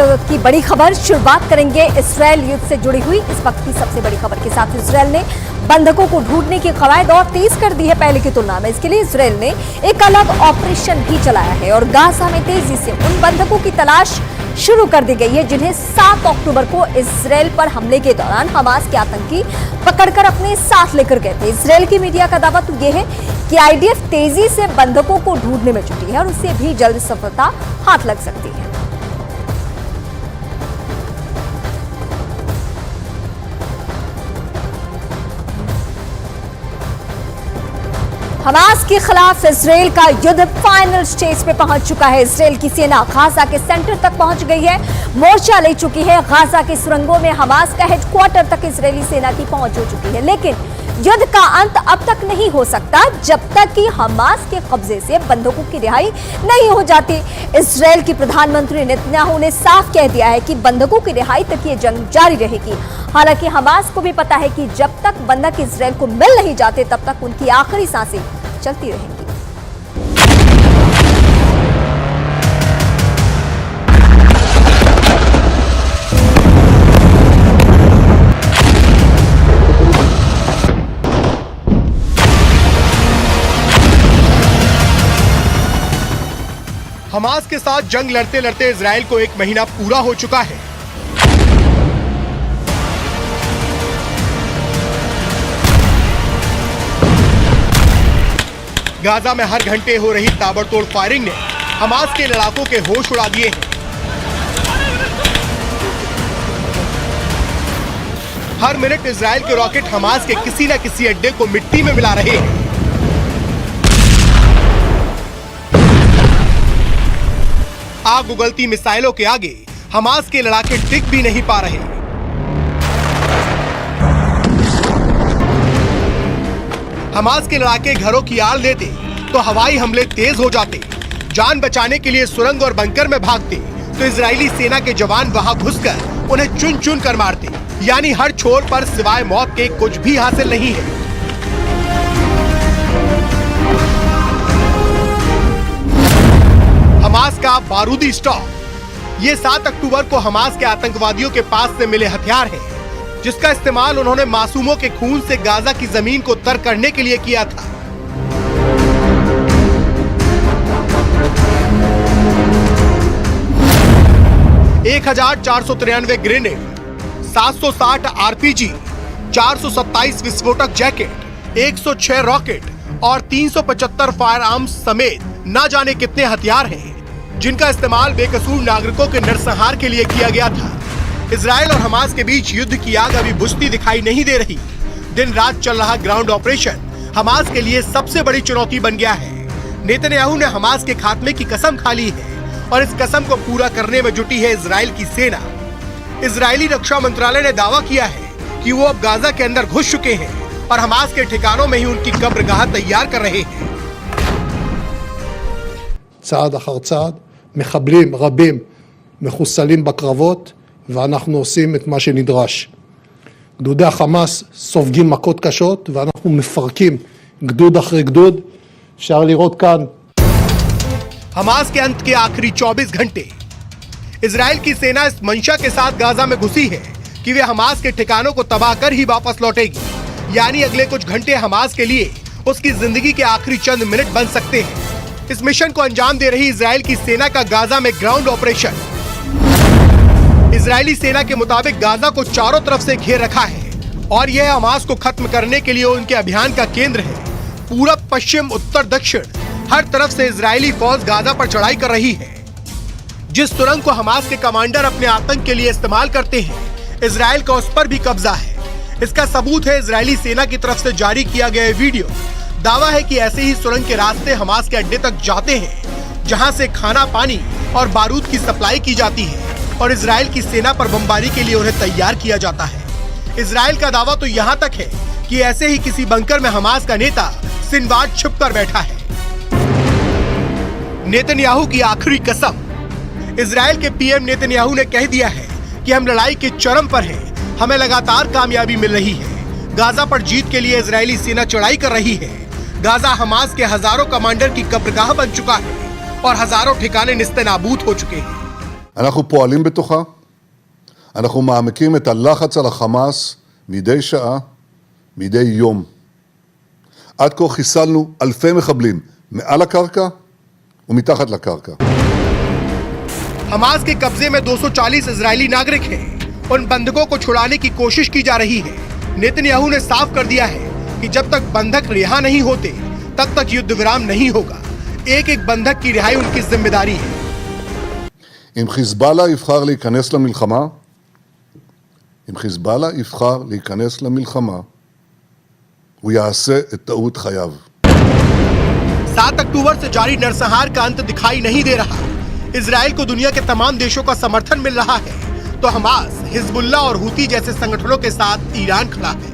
की बड़ी खबर शुरुआत करेंगे इजरायल युद्ध से जुड़ी हुई इस वक्त की सबसे बड़ी खबर के साथ। इजरायल ने बंधकों को ढूंढने की कवायद और तेज कर दी है पहले की तुलना में। इसके लिए इजरायल ने एक अलग ऑपरेशन भी चलाया है और गाजा में तेजी से उन बंधकों की तलाश शुरू कर दी गई है जिन्हें 7 अक्टूबर को इजरायल पर हमले के दौरान हमास के आतंकी पकड़कर अपने साथ लेकर गए थे। इजरायल की मीडिया का दावा तो यह है कि आईडीएफ तेजी से बंधकों को ढूंढने में जुटी है और उसे भी जल्द सफलता हाथ लग सकती है। हमास के खिलाफ इजरायल का युद्ध फाइनल स्टेज पे पहुंच चुका है। इजरायल की सेना गाजा के सेंटर तक पहुंच गई है, मोर्चा ले चुकी है। गाजा के सुरंगों में हमास का हेडक्वार्टर तक इजरायली सेना की पहुंच हो चुकी है। लेकिन युद्ध का अंत अब तक नहीं हो सकता जब तक कि हमास के कब्जे से बंधकों की रिहाई नहीं हो जाती। इजरायल की प्रधानमंत्री नेतन्याहू ने साफ कह दिया है कि बंधकों की रिहाई तक ये जंग जारी रहेगी। हालांकि हमास को भी पता है कि जब तक बंधक इजरायल को मिल नहीं जाते तब तक उनकी आखिरी सांसें चलती रहेंगी। हमास के साथ जंग लड़ते लड़ते इजरायल को 1 महीना पूरा हो चुका है। गाजा में हर घंटे हो रही ताबड़तोड़ फायरिंग ने हमास के लड़ाकों के होश उड़ा दिए हैं। हर मिनट इजरायल के रॉकेट हमास के किसी न किसी अड्डे को मिट्टी में मिला रहे हैं। आग उगलती मिसाइलों के आगे हमास के लड़ाके टिक भी नहीं पा रहे। हमास के लड़ाके घरों की आड़ लेते तो हवाई हमले तेज हो जाते। जान बचाने के लिए सुरंग और बंकर में भागते तो इजरायली सेना के जवान वहां घुसकर उन्हें चुन चुन कर मारते। यानी हर छोर पर सिवाय मौत के कुछ भी हासिल नहीं है। हमास का बारूदी स्टॉक। ये 7 अक्टूबर को हमास के आतंकवादियों के पास से मिले हथियार हैं, जिसका इस्तेमाल उन्होंने मासूमों के खून से गाजा की जमीन को तर करने के लिए किया था। एक 1493 ग्रेनेड, 760 आरपीजी, 427 विस्फोटक जैकेट, 106 रॉकेट और 375 फायर आर्म्स समेत न जाने कितने हथियार हैं, जिनका इस्तेमाल बेकसूर नागरिकों के नरसंहार के लिए किया गया था। इजरायल और हमास के बीच युद्ध की आग अभी बुझती दिखाई नहीं दे रही। दिन रात चल रहा ग्राउंड ऑपरेशन हमास के लिए सबसे बड़ी चुनौती बन गया है। नेतन्याहू ने हमास के खात्मे की कसम खा ली है और इस कसम को पूरा करने में जुटी है इजरायल की सेना। इजरायली रक्षा मंत्रालय ने दावा किया है कि वो अब गाजा के अंदर घुस चुके हैं और हमास के ठिकानों में ही उनकी कब्रगाह तैयार कर रहे हैं। צעד אחר צעד, מחבלים רבים מחוסלים בקרבות, ואנחנו עושים את מה שנדרש. גדודי החמאס סופגים מכות קשות, ואנחנו מפרקים גדוד אחרי גדוד. אפשר לראות כאן. हमास के अंत के आखिरी 24 घंटे इजरायल की सेना इस मंशा के साथ गाजा में घुसी है कि वे हमास के ठिकानों को तबाह कर ही वापस लौटेगी। यानी अगले कुछ घंटे हमास के लिए उसकी जिंदगी के आखिरी चंद मिनट बन सकते हैं। इस मिशन को अंजाम दे रही इजरायल की सेना का गाजा में ग्राउंड ऑपरेशन। इजरायली सेना के मुताबिक गाजा को चारों तरफ से घेर रखा है और यह हमास को खत्म करने के लिए उनके अभियान का केंद्र है। पूरब, पश्चिम, उत्तर, दक्षिण हर तरफ से इजरायली फौज गाजा पर चढ़ाई कर रही है। जिस सुरंग को हमास के कमांडर अपने आतंक के लिए इस्तेमाल करते हैं, इजरायल का उस पर भी कब्जा है। इसका सबूत है इजरायली सेना की तरफ से जारी किया गया वीडियो। दावा है कि ऐसे ही सुरंग के रास्ते हमास के अड्डे तक जाते हैं, जहां से खाना, पानी और बारूद की सप्लाई की जाती है और इजरायल की सेना पर बमबारी के लिए उन्हें तैयार किया जाता है। इजरायल का दावा तो यहां तक है कि ऐसे ही किसी बंकर में हमास का नेता सिनवार छिपकर बैठा है। नेतन्याहू की आखिरी कसम। इजरायल के पीएम नेतन्याहू ने कह दिया है कि हम लड़ाई के चरम पर हैं, हमें लगातार कामयाबी मिल रही है। गाजा पर जीत के लिए इजरायली सेना चढ़ाई कर रही है। गाजा हमास के हजारों कमांडर की कब्रगाह बन चुका है और हजारों ठिकाने निस्ते नाबूद हो चुके हैं। אנחנו פועלים בתוכה, אנחנו מעמיקים את הלחץ על החמאס מדי שעה, מדי יום. עד כה חיסלנו אלפי מחבלים מעל הקרקע ומתחת לקרקע. हमास के कब्जे में 240 इजरायली नागरिक हैं। उन बंधकों को छुड़ाने की कोशिश की जा रही है। नेतन्याहू ने साफ कर दिया है कि जब तक बंधक रिहा नहीं होते तब तक युद्ध विराम नहीं होगा। एक एक बंधक की रिहाई उनकी जिम्मेदारी है। אם חיזבאללה יבחר להיכנס למלחמה, הוא יעשה את טעות חייו. 7 अक्टूबर से जारी नरसंहार का अंत दिखाई नहीं दे रहा। इजराइल को दुनिया के तमाम देशों का समर्थन मिल रहा है, तो हमास, हिजबुल्लाह और हुती जैसे संगठनों के साथ ईरान खड़ा है।